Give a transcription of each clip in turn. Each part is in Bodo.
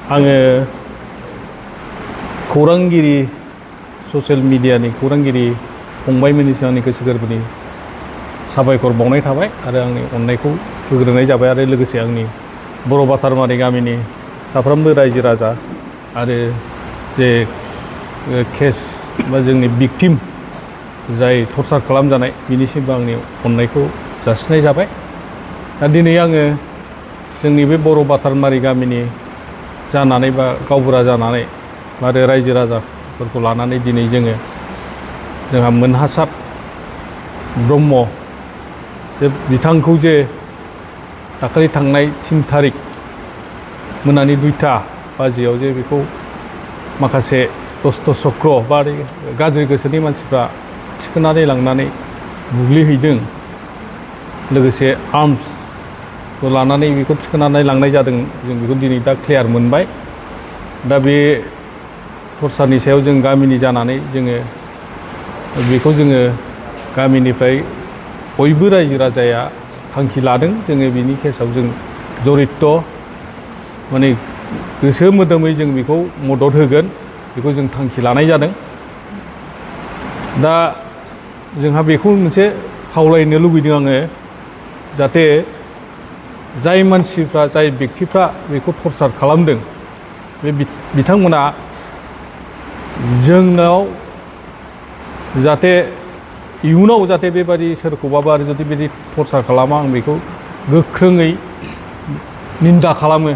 आङो खौरांगिरि ससियेल मिडियानि खौरांगिरि फंबायमोननि सिगां आंनि गोसो गोरबोनि साबायखर बावनाय थाबाय आरो आंनि अननायखौ होग्रोनाय जाबाय आरो लोगोसे आंनि बर' बाथारमारि गामिनि साफ्रोमबो रायजो राजा आरो जे केस बा जोंनि भिक्टिम जाय टर्चार खालामजानाय बिनिसिमबो आंनि अननायखौ जासिनाय जाबाय। दा दिनै आङो जोंनि बे बर' बाथारमारि गामिनि जानानै बा गावबुरा जानानै आरो रायजो राजाफोरखौ लानानै दिनै जोंहा मोनहासार ब्रह्म जे बिथांखौ जे दाखालि थांनाय 3 थारिख मोनानि 2टा बाजियाव जे बेखौ माखासे दस्त चक्र बा गाज्रि गोसोनि मानसिफ्रा थिखोनानै लांनानै बुग्लिहैदों, लोगोसे आर्म्सखौ लानानै बेखौ थिखोनानै लांनाय जादों। जों बेखौ दिनै दा क्लियार मोनबाय। दा बे टर्चारनि सायाव जों गामिनि जानानै बेखौ गामिनिफ्राय बयबो रायजो राजाया थांखि लादों। बिनि केसाव जों जरित माने गोसो मोदोमै जों बेखौ मदद होगोन, बेखौ जों थांखि लानाय जादों। दा जोंहा बेखौ मोनसे खावलायनो लुबैदों आङो, जाहाथे जाय मानसिफ्रा जाय व्यक्तिफ्रा बेखौ टर्चार खालामदों बे बिथांमोना जोंनाव जाहाथे इयुनाव जाहाथे बेबादि सोरखौबाबो आरो जुदि बिदि टर्चार खालामा, आं बेखौ गोख्रोङै निन्दा खालामो।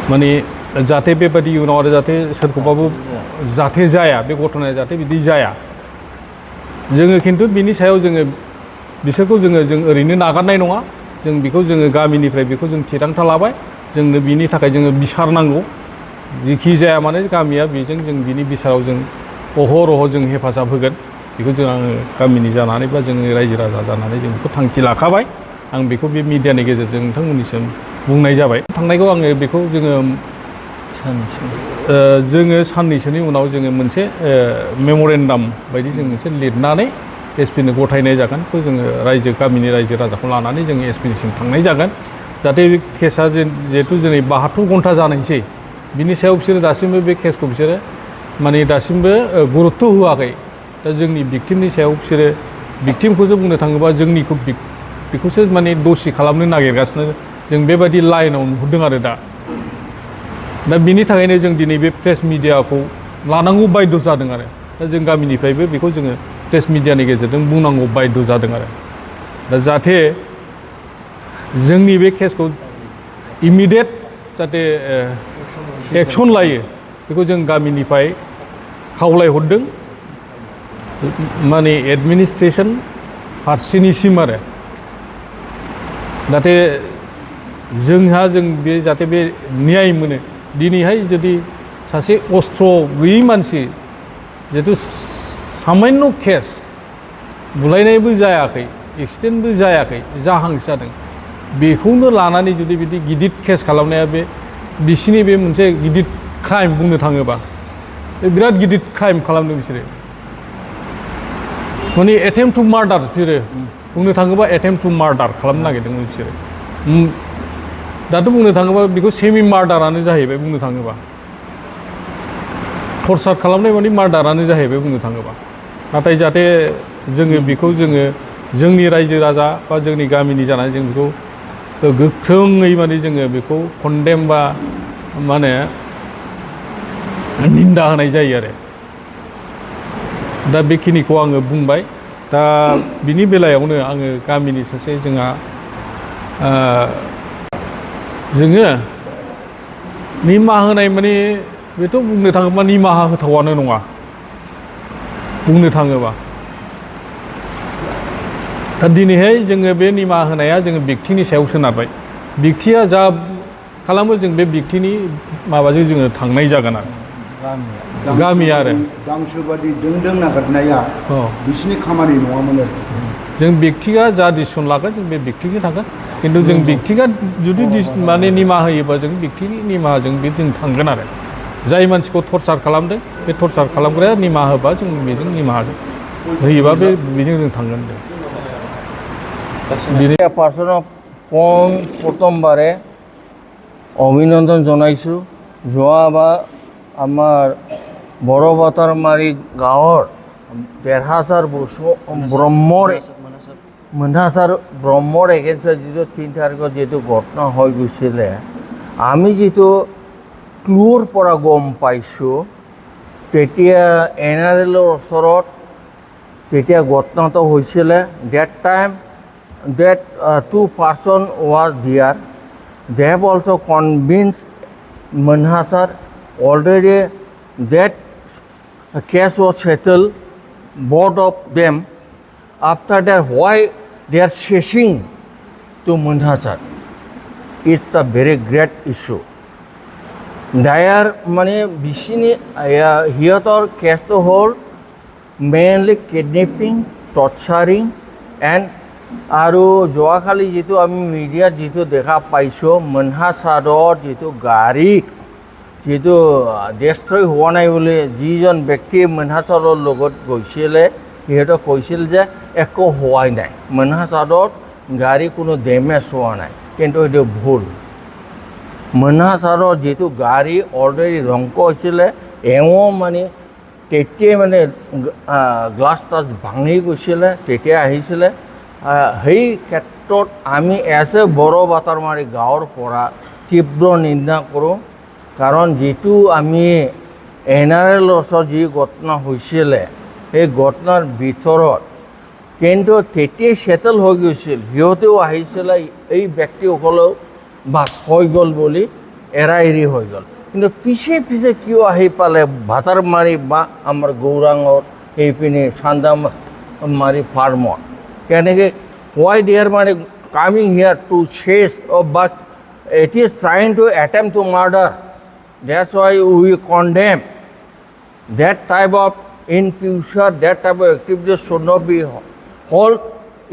माने जाहाथे बेबादि इयुनाव आरो जाहाथे सोरखौबाबो जाहाथे जाया, बे घटनाया जाहाथे बिदि जाया। जोङो खिन्थु बिनि सायाव बिसोरखौ जों ओरैनो नागारनाय नङा। जों बेखौ गामिनिफ्राय बेखौ जों थिरांथा लाबाय। जोंनो बिनि थाखाय बिसार नांगौ। जिखि जाया मानो गामिया बेजों बिनि बिसाराव अहरह जों हेफाजाब होगोन। बेखौ आङो गामिनि जानानै बा जोंनि रायजो राजा जानानै जों बेखौ थांखि लाखाबाय। आं बेखौ बे मिडियानि गेजेरजों नोंथांमोननिसिम बुंनाय जाबाय। थांनायखौ आङो बेखौ साननैसोनि उनाव मोनसे मेम'रेन्डाम बायदि मोनसे लिरनानै एसपिनो गथायनाय जागोन। बेखौ गामिनि रायजो राजाखौ लानानै एसपिनिसिम थांनाय जागोन, जाहाथे बे केसा जिहेथु 72 घन्टा जानायसै, बिनि सायाव बिसोरो दासिमबो बे केसखौ माने दासिमबो गुरुत्त होआखै। दा जोंनि भिक्टिमनि सायाव बिसोरो भिक्टिमखौसो बुंनो थाङोबा बेखौसो माने दसि खालामनो नागिरगासिनो जों बेबायदि लाइनाव नुहुरदों आरो दा बिनि थाखायनो जों दिनै बे प्रेस मिडियाखौ लानांगौ बायध' जादों आरो दा जों गामिनिफ्रायबो बेखौ प्रेस मिडियानि गेजेरजों बुंनांगौ बायध' जादों आरो दा जाहाथे जोंनि बे केसखौ इमिडियेट जाहाथे एक्सन लायो, बेखौ जों गामिनिफ्राय खावलायहरदों। माने एडमिनिस्ट्रेसन फारसेनिसिम आरो जाहाथे जाहाथे बे न्याय मोनो। दिनैहाय जुदि सासे अस्त्र गैयै मानसि, जिहेतु सामान्य केस, बुलायनायबो जायाखै, एक्सिडेन्टबो जायाखै, जाहांसो जादों, बेखौनो लानानै जुदि बिदि गिदिर केस खालामनाया बिसिनि बे मोनसे गिदिर क्राइम। बुंनो थाङोबा बिराद गिदिर क्राइम खालामदों बिसोरो, माने एटेम्प्ट टु मार्डार। बिसोरो बुंनो थाङोबा एटेम्प्ट टु मार्डार खालामनो नागिरदोंमोन बिसोरो। दाथ' बुंनो थाङोबा बेखौ सेमि मार्डारानो जाहैबाय। बुंनो थाङोबा टर्चार खालामनाय माने मार्डारानो जाहैबाय बुंनो थाङोबा। नाथाय जाहाथे बेखौ जोंनि रायजो राजा बा जोंनि गामिनि जानानै जों बेखौ गोख्रोङै माने बेखौ कन्डेम बा मा होनो निन्दा होनाय जायो आरो दा बेखिनिखौ आङो बुंबाय। दा बिनि बेलायावनो आङो गामिनि सासे निमाहा होनाय माने बेथ' बुंनो थाङोबा निमाहा होथावानो नङा। बुंनो थाङोबा दा दिनैहाय बे निमाहा होनाया व्यक्तिनि सायाव सोनारबाय। व्यक्तिया जा खालामो बे व्यक्तिनि माबाजों थांनाय जागोन आरो गामिया आरो गांसोबादि दों नागारनाया बिसिनि खामानि नङामोन आरो जों व्यक्तिया जा डिसिसन लागोन बे व्यक्तिनि थागोन। खिन्थु जों व्यक्तिया जुदि माने निमाहा होयोबा व्यक्तिनि निमाहाजों जों थांगोन आरो जाय मानसिखौ टर्चार खालामदों बे टर्चार खालामग्राया निमाहा होबा बेजों निमाहा होयोबा बेजों जों थांगोन। persona প্রথমবারে অভিনন্দন জনাইছোঁ। যোৱাবাৰ আমাৰ বড়ো বাটাৰমাৰী গাঁৱৰ ১,৫০০ ব্ৰহ্মৰ মনসাছাৰ ব্ৰহ্মৰ এগেইনষ্টত যিটো ৩ তাৰিখত যিটো ঘটনা হৈ গৈছিলে, আমি যিটো ক্লুৰ পৰা গম পাইছোঁ, তেতিয়া NRLৰ ওচৰত তেতিয়া ঘটনাটো হৈছিলে। Date time that two person was there. They have also convinced Manhasar already that case was settled, both of them. After that, why they are chasing to Manhasar? It's the very great issue. There মানে বিশিনি সিহঁতৰ কেছটো হ'ল মেইনলি কিডনেপিং, টৰ্চাৰিং এণ্ড আৰু যোৱাকালি যিটো আমি মিডিয়াত যিটো দেখা পাইছোঁ, মনসাছাৰত যিটো গাড়ী যিটো ডেষ্ট্ৰয় হোৱা নাই বুলি যিজন ব্যক্তিয়ে মনসাছাৰৰ লগত গৈছিলে, সিহঁতক কৈছিল যে একো হোৱাই নাই, মনসাছাৰত গাড়ী কোনো ডেমেজ হোৱা নাই। কিন্তু এইটো ভুল। মনসাছাৰৰ যিটো গাড়ী অলৰেডি ধ্বংস হৈছিলে, এওঁ মানে তেতিয়াই মানে গ্লাছ টাছ ভাঙি গৈছিলে, তেতিয়া আহিছিলে। সেই ক্ষেত্ৰত আমি এজ এ বড়ো বাটাৰমাৰী গাঁৱৰ পৰা তীব্ৰ নিন্দা কৰোঁ। কাৰণ যিটো আমি NRLৰ ওচৰত যি ঘটনা হৈছিলে, সেই ঘটনাৰ ভিতৰত কিন্তু তেতিয়াই ছেটেল হৈ গৈছিল। সিহঁতেও আহিছিলে, এই ব্যক্তিসকলেও বাছ হৈ গ'ল বুলি এৰা এৰি হৈ গ'ল। কিন্তু পিছে পিছে কিয় আহি পালে ভাটাৰমাৰী বা আমাৰ গৌৰাঙত এইপিনে চান্দামাৰী ফাৰ্মত? কেনেকৈ why they are coming here to chase but it is trying to attempt to murder. That's why we condemn that type of in future, that type of activities should not be held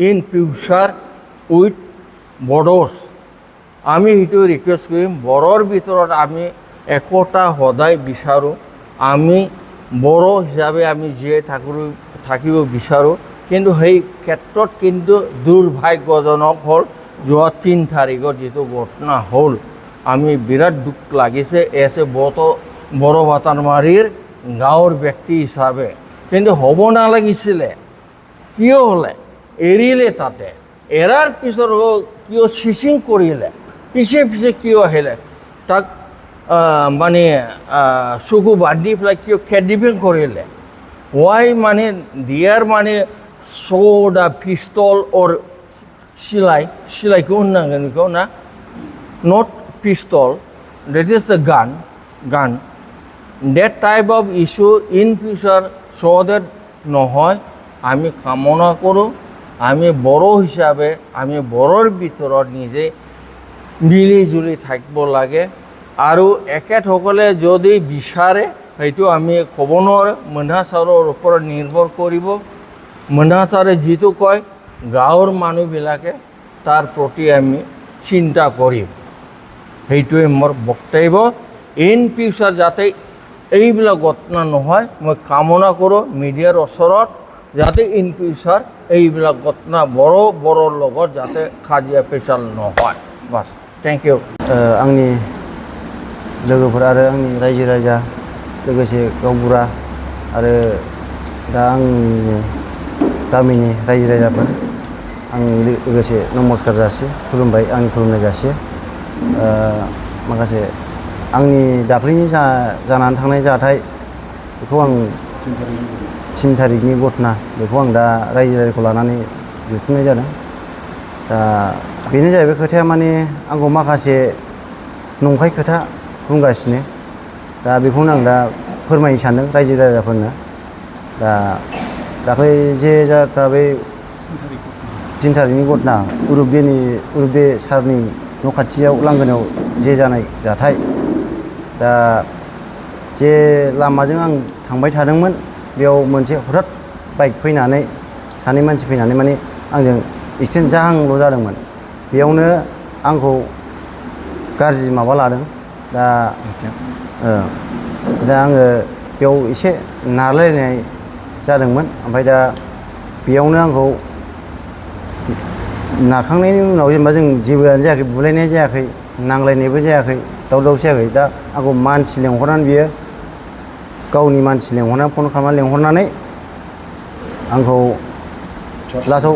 in future with Bodos. আমি সেইটো ৰিকুৱেষ্ট কৰিম, বড়োৰ ভিতৰত আমি একতা সদায় বিচাৰোঁ। আমি বড়ো হিচাপে আমি জীয়াই থাকিব বিচাৰোঁ। কিন্তু সেই ক্ষেত্ৰত কিন্তু দুৰ্ভাগ্যজনক হ'ল যোৱা ৩ তাৰিখত যিটো ঘটনা হ'ল, আমি বিৰাট দুখ লাগিছে এজ এ বড়ো বাটাৰমাৰীৰ গাঁৱৰ ব্যক্তি হিচাপে। কিন্তু হ'ব নালাগিছিলে। কিয় হ'লে? এৰিলে তাতে, এৰাৰ পিছত কিয় চিচিং কৰিলে, পিছে পিছে কিয় আহিলে, তাক মানে চকু বান্ধি পেলাই কিয় কিডনেপিং কৰিলে? ৱাই মানে দিয়াৰ মানে sword, a pistol or silai ko unang ko na, not pistol, that is the gun. That type of issue in future so that নহয় আমি কামনা কৰোঁ। আমি বড়ো হিচাপে আমি বড়োৰ ভিতৰত নিজে মিলি জুলি থাকিব লাগে। আৰু এখেতসকলে যদি বিচাৰে সেইটো আমি ক'ব নোৱাৰোঁ, মনসাছাৰৰ ওপৰত নিৰ্ভৰ কৰিব। মনসাছাৰে যিটো কয় গাঁৱৰ মানুহবিলাকে তাৰ প্ৰতি আমি চিন্তা কৰিম। সেইটোৱে মোৰ বক্তব্য। ইন ফিউচাৰ যাতে এইবিলাক ঘটনা নহয়, মই কামনা কৰোঁ মিডিয়াৰ ওচৰত, যাতে ইন ফিউচাৰ এইবিলাক ঘটনা বড়োৰ লগত যাতে কাজিয়া পেচাল নহয়। বাছ, থেংক ইউ। आंनि लोगोफोर आरो आंनि रायजो राजा लोगोसे गावबुरा आरो दा आंनि गामिनि रायजो राजाफोर आं लोगोसे नमस्कार जासियो, खुलुमबाय, आंनि खुलुमनाय जासियो। माखासे आंनि दाख्लैनि जानानै थांनाय जाथाय बेखौ आं 3 तारिखनि घटना बेखौ आं दा रायजो राजाखौ लानानै जुथुमनाय जादों। दा बेनो जाहैबाय खोथाया, माने आंखौ माखासे नंखाय खोथा बुंगासिनो। दा बेखौनो आं दा फोरमायनो सानदों रायजो राजाफोरनो। दा दाख्लै जे जाथार बे 3 तारिखनि घटना, उरुबदे सारनि न' खाथियाव लांगोनायाव जे जानाय जाथाय, दा जे लामाजों आं थांबाय थादोंमोन, बेयाव मोनसे हठात बाइक फैनानै सानै मानसि फैनानै माने आंजों एक्सिडेन्ट जाहांल' जादोंमोन। बेयावनो आंखौ गाज्रि माबा लादों। दा आङो बेयाव एसे नारलायनाय जादोंमोन। ओमफ्राय दा बेयावनो आंखौ नारखांनायनि उनाव जेनेबा जों जेबोआनो जायाखै, बुलायनाय जायाखै, नांलायनायबो जायाखै दावराव जायाखै दा आंखौ मानसि लेंहरनानै बियो गावनि मानसि लेंहरनानै फन खालामनानै लेंहरनानै आंखौ लास्टआव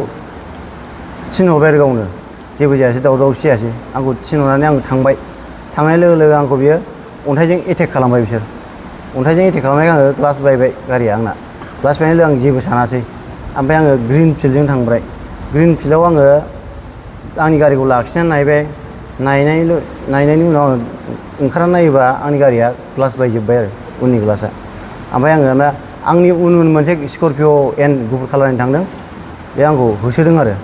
थिनहरबाय आरो गावनो जेबो जायासै दावराव जायासै आंखौ थिनहरनानै आं थांबाय थांनाय लोगो लोगो आंखौ बियो अन्थाइजों एटेक खालामबाय बिसोर अन्थाइजों एटेक खालामनाय आङो ग्लास बायबाय गारिया आंना ग्लास बायनाय लोगो आं जेबो सानासै ओमफ्राय आङो ग्रिन फिल्डजों थांबाय ग्रिन फिल्डआव आङो आंनि गारिखौ लाखिनानै नायबाय नायनायनि उनाव आङो ओंखारनानै नायोबा आंनि गारिया ग्लास बायजोब्बाय आरो उननि ग्लासा ओमफ्राय आङो दा आंनि उन मोनसे स्करपिय' एन गुफुर खालारनि थांदों बे आंखौ होसोदों आरो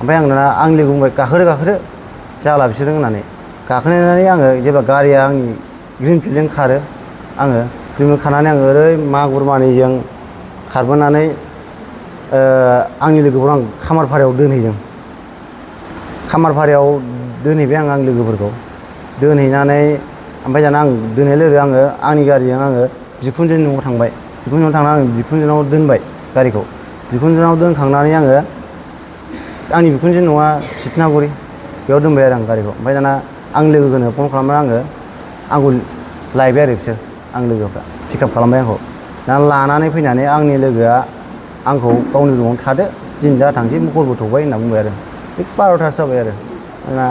ओमफ्राय आं दाना आंनि लोगो बुंबाय गाखोदो जाला बिसोरजों होननानै गाखोनानै आङो जेब्ला गारिया आंनि ग्रिन फिल्डजों खारो आङो ग्रिन फिल्ड खारनानै आङो ओरै मागुरमानिजों खारबोनानै आंनि लोगोखौ आं खामारफारायाव दोनहैदों खामारफारायाव दोनहैबाय आं आंनि लोगोफोरखौ दोनहैनानै ओमफ्राय दाना आं दोनहैनाय लोगो आङो आंनि गारिजों आङो बिखुनजोनि न'आव थांबाय बिखुनजोनाव थांनानै आं बिखुनजोनाव दोनबाय गारिखौ बिखुनजोनाव दोनखांनानै आङो आंनि बिखुनजोनि न'आ सितनागुरि बेयाव दोनबाय आरो आं गारिखौ ओमफ्राय दाना आंनि लोगोनो फन खालामनानै आंखौ लायबाय आरो बिसोर आंनि लोगोफ्रा पिकआप खालामबाय आंखौ दाना लानानै फैनानै आंनि लोगोआ आंखौ गावनि रुमावनो थादो दिन दा थांसै हरबो थौबाय होनना बुंबाय आरो बे 12थासो जाबाय आरो दाना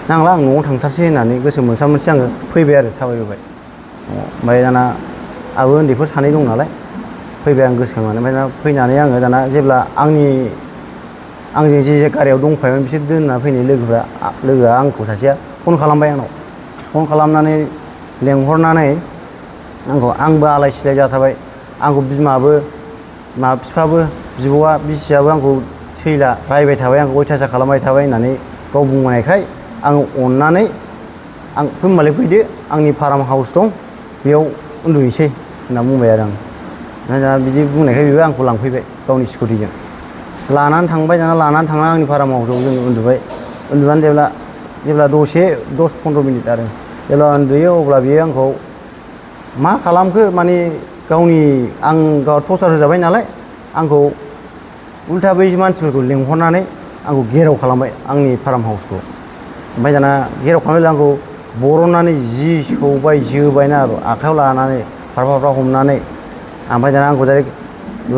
नांला आं न'आव थांथारसै होननानै गोसो मोनसा मोनसे आङो फैबाय आरो थाबायबोबाय ओमफ्राय दाना आंबो उन्दैफोर सानै दं नालाय फैबाय आं गोसोखांनानै ओमफ्राय दाना फैनानै आङो दाना जेब्ला आंजों जे गारियाव दंफायोमोन बिसोर दोनना फैनाय लोगोआ आंखौ सासेया फन खालामबाय आंनाव फन खालामनानै लेंहरनानै आंबो आलाय सिलाय जाथारबाय आंखौ बिमाबो बिफाबो बिब'आ बिसियाबो आंखौ सैला रायबाय थाबाय आंखौ अयथासार खालामबाय थाबाय होननानै गाव बुंनायखाय आं अननानै होनबालाय फैदो आंनि फार्म हाउस दं बेयाव उन्दुहैसै होनना बुंबाय आरो आं दाना बिदि बुंनायखाय बेबो आंखौ लांफैबाय गावनि स्कुटिजों लानानै थांबाय दाना लानानै थांनानै आंनि फार्म हाउसाव जों उन्दुनानै जेब्ला दसे 10-15 मिनिट आरो जेब्ला उन्दुयो अब्ला बियो आंखौ मा खालामखो माने आं गाव टर्चार होजाबाय नालाय आंखौ उल्था बै मानसिफोरखौ लेंहरनानै आंखौ घेराव खालामबाय आंनि फार्म हाउसखौ ओमफ्राय दाना घेराव खालामनाय आंखौ बरननानै जि सौबाय जोबायना आखायाव लानानै फारफा हमनानै ओमफ्राय दाना आंखौ डाइरेक्ट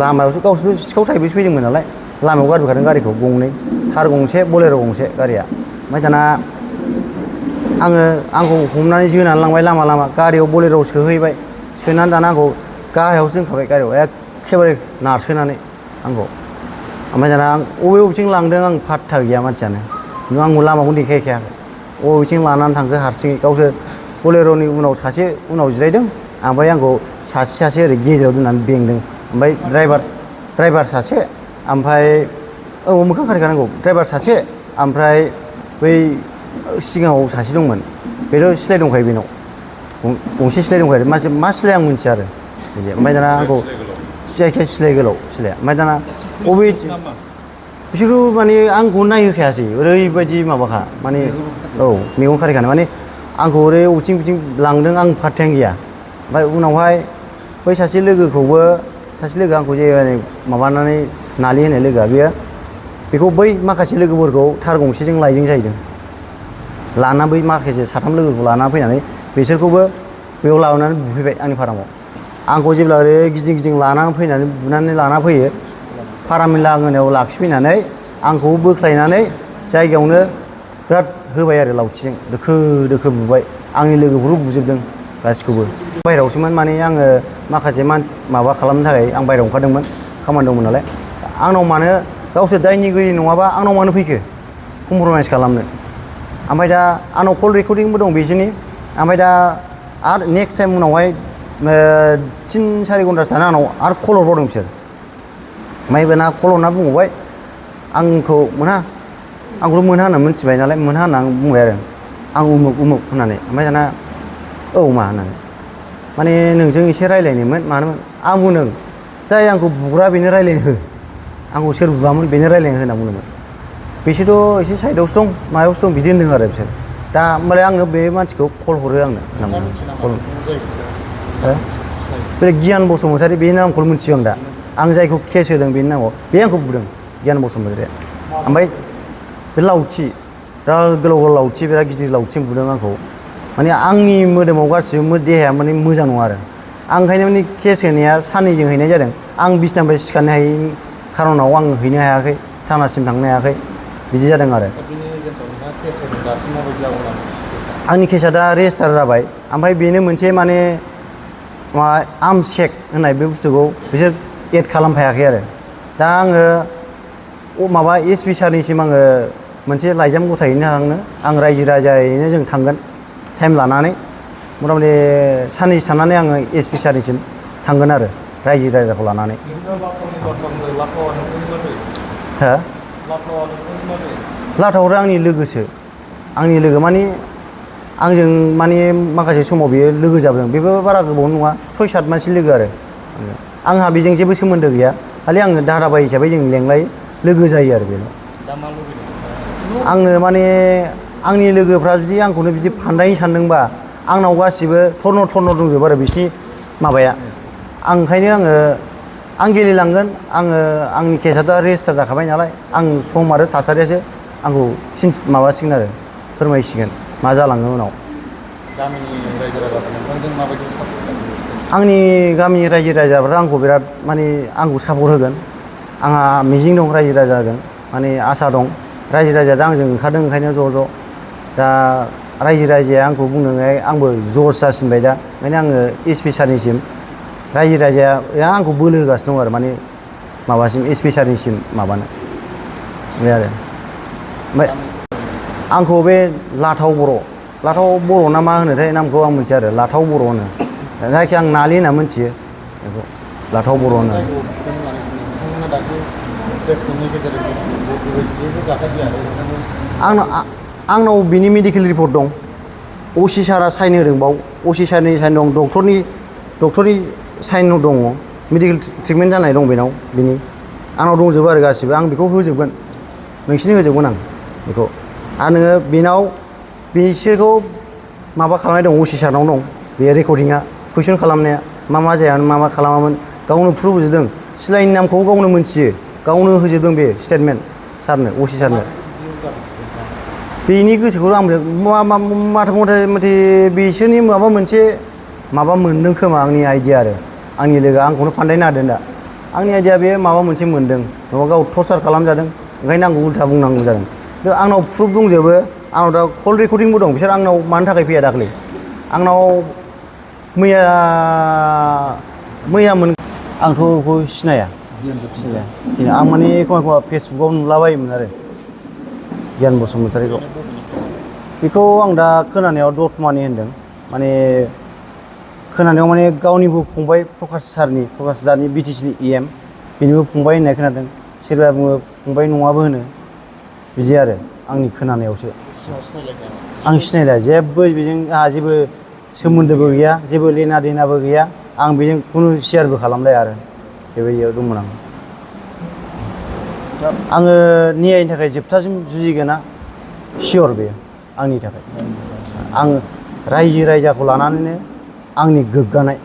लामायावसो गावसोर सिखाव थाइबैसो फैदोंमोन नालाय लामायाव गारबोखादों गारिखौ गंनै थार गंसे बलेर' गंसे गारिया ओमफ्राय दाना आंखौ हमनानै जोनानै लांबाय लामा गारियाव बलेर'आव सोहैबाय सोनानै दाना आंखौ गाहायावसो दोनखाबाय गारियाव एखेबारे नारसोनानै आंखौ ओमफ्राय दाना बबेथिं लांदों आं फात्ता गैया मानसियानो आंखौ लामाखौ देखायखायाखै बबेथिं लानानै थांखो हारसिङै गावसोर बलेर'नि उनाव सासे जिरायदों ओमफ्राय आंखौ सासे ओरै गेजेराव दोननानै बेंदों ओमफ्राय ड्राइभार सासे ओमफ्राय मोखां खारिखानांगौ ड्राइभार सासे ओमफ्राय बै सिगाङाव सासे दंमोन बेथ' सिलाय दंखायो बेनाव गंसे सिलाय दंखायो मा सिलाय आं मिन्थिया आरो बिदि ओमफ्राय दाना आंखौ जायखिया सिलाय गोलाव सिलाया ओमफ्राय दाना बिसोरखौ माने आंखौ नायहोखायासै ओरैबायदि माबाखा माने मेगन खारिखानाय माने आंखौ ओरै बिथिं लांदों आं फात्तायानो गैया ओमफ्राय उनावहाय बै सासे लोगोआ आंखौ जे माबानानै नालि होनाय लोगोआ बेखौ बै माखासे लोगोफोरखौ थार गंसेजों लायदों जाहैदों लाना बै माखासे साथाम लोगोखौ लानानै फैनानै बिसोरखौबो बेयाव लाबोनानै बुफैबाय आंनि फारामाव आंखौ जेब्ला ओरै गिदिं लानानै फैनानै बुनानै लाना फैयो फारामनि लांगोनायाव लाखिफैनानै आंखौ बोख्लायनानै जायगायावनो बिराद होबाय आरो लावथिजों दोखो बुबाय आंनि लोगोफोरखौ बुजोबदों गासिखौबो बाहेरायावसोमोन माने आङो माखासे माबा खालामनो थाखाय आं बाहेरायाव ओंखारदोंमोन खामानि दंमोन नालाय आंनाव मानो गावसोर दायनिगिरि नङाबा आंनाव मानो फैखो कमप्रमाइस खालामनो ओमफ्राय दा आंनाव कल रेकर्डिंबो दं बिसोरनि ओमफ्राय दा आरो नेक्स्ट टाइम उनावहाय 3-4 घन्टासो थाना आंनाव आरो कल हरबावदों बिसोर ओमफ्राय दाना कल हरना बुंबावबाय आंखौ आंखौल' मोना होनना मिथिबाय नालाय मोना होनना आं बुंबाय आरो आं उमुक होननानै ओमफ्राय दाना मा होननानै माने नोंजों एसे रायज्लायनोमोन मानोमोन आं बुंदों जाय आंखौ बुग्रा बेनो रायज्लायनो हो आंखौ सोर बुवामोन बेनो रायज्लायनो हो होनना बुंदोंमोन बिसोरथ' एसे साइडआवसो दं मायावसो दं बिदि होनदों आरो बिसोर दा होमबालाय आंनो बे मानसिखौ कल हरो आंनो बे गियान बसुमतारी बेनि नामखौल' मिथियो आं दा आं जायखौ केस होदों बेनि नामाव बे आंखौ बुदों गियान बसुमतारीया ओमफ्राय बे बिराद गोलाव लावथि बिराद गिदिर लावथि बुदों आंखौ माने आंनि मोदोमाव गासिबो देहाया माने मोजां नङा आरो आं ओंखायनो माने केस होनाया साननैजों हैनाय जादों आं बिसनानिफ्राय सिखारनो हायैनि खार'नाव आं हैनो हायाखै थानासिम थांनो हायाखै बिदि जादों आरो आंनि केसा दा रेजिस्टार जाबाय ओमफ्राय बेनो मोनसे माने माबा आर्म चेक होननाय बे बुस्थुखौ बिसोर एड खालामफायाखै आरो दा आङो माबा एसपि सारनिसिम आङो मोनसे लाइजाम गथायहैनो थांनो आं रायजो राजायैनो जों थांगोन टाइम लानानै मथा मथि साननैसो थानानै आङो एसपि सारनिसिम थांगोन आरो रायजो राजाखौ लानानै हो लाथावरो आंनि लोगोसो आंनि लोगो माने आंजों माने माखासे समाव बियो लोगो जाबोदों बेबो बारा गोबाव नङा 6-7 मानसि लोगो आरो आंहा बेजों जेबो सोमोन्दो गैया खालि आङो दादाबाय हिसाबै जों लेंलायो लोगो जायो आरो बेल' आंनो माने आंनि लोगोफ्रा जुदि आंखौनो बिदि फान्दायनो सानदोंबा आंनाव गासिबो थर्न दंजोबो आरो बिसिनि माबाया आं ओंखायनो आं गेलेलांगोन आंनि केसा दा रेजिस्टार जाखाबाय नालाय आं सम आरो थासारियासो आंखौ माबासिगोन आरो फोरमायसिगोन मा जालाङो उनाव आंनि गामिनि रायजो राजाफ्रा आंखौ बिराद माने आंखौ सापर्ट होगोन आंहा मिजिं दं रायजो राजाजों माने आसा दं रायजो राजाया दा आंजों ओंखारदों ओंखायनो ज' दा रायजो राजाया आंखौ बुंदोंहाय आंबो जस जासिनबाय दा ओंखायनो आङो एसपि सारनिसिम रायजो राजाया आंखौ बोलो होगासिनो दं आरो माने माबासिम एसपि सारनिसिम माबानो बे आरो ओमफ्राय आंखौ बे लाथाव बर' ना मा होनोथाय नामखौ आं मिथिया आरो लाथाव बर' होनो जायखिया आं नालि होनना मिथियो बेखौ लाथाव बर' होनो आंनाव बिनि मेडिकेल रिपर्ट दं असि सारा साइन होदों बाव असि सारनि साइन दं डक्टरनि साइन दङ मेडिकेल ट्रिटमेन्ट जानाय दं बेनाव बिनि आंनाव दंजोबो आरो गासिबो आं बेखौ होजोबगोन नोंसिनो होजोबगोन आं बेखौ आरो नोङो बेनाव बिसोरखौ माबा खालामनाय दं असि सारनाव दं बे रेकर्डिंआ कुइसन खालामनाया मा जायामोन मा खालामामोन गावनो प्रुफ होजोबदों सिलाइनि नामखौ गावनो मोनथियो गावनो होजोबदों बे स्टेटमेन्ट सारनो असि सारनो बेनि गोसोखौ आं मथे बिसोरनि माबा मोनसे माबा मोनदों खोमा आंनि आइडिया आरो आंनि लोगोआ आंखौनो फान्दायनो हादों दा आंनि आइडिया बे माबा मोनसे मोनदों नङाबा गाव टर्चार खालामजादों ओंखायनो आंखौ उल्था बुंनांगौ जादों आंनाव प्रुफ दंजोबो आंनाव दा कल रेकर्डिंबो दं बिसोर आंनाव मानि थाखाय फैया दाख्लै आंनाव मैया आंथ' बेखौ सिनाया आं माने एखमबा फेसबुकाव नुलाबायोमोन आरो गियान बसुमतारीखौ बेखौ आं दा खोनानायाव दतमानि होनदों माने खोनानायाव माने गावनिबो फंबाय प्रकाश दानि बिटिसिनि EM बेनिबो फंबाय होननाय खोनादों सोरबा बुङो फंबाय नङाबो होनो बिदि आरो आंनि खोनानायावसो आं सिनायला जेबो बेजों आंहा जेबो सोमोन्दोबो गैया जेबो लेना देनाबो गैया आं बेजों खुनु शेयारबो खालामलाया आरो बेबायदियाव दंमोन आङो न्यायनि थाखाय जोबथासिम जुजिगोना सियर बेयो आंनि थाखाय आं रायजो राजाखौ लानानैनो आंनि गोग्गानाय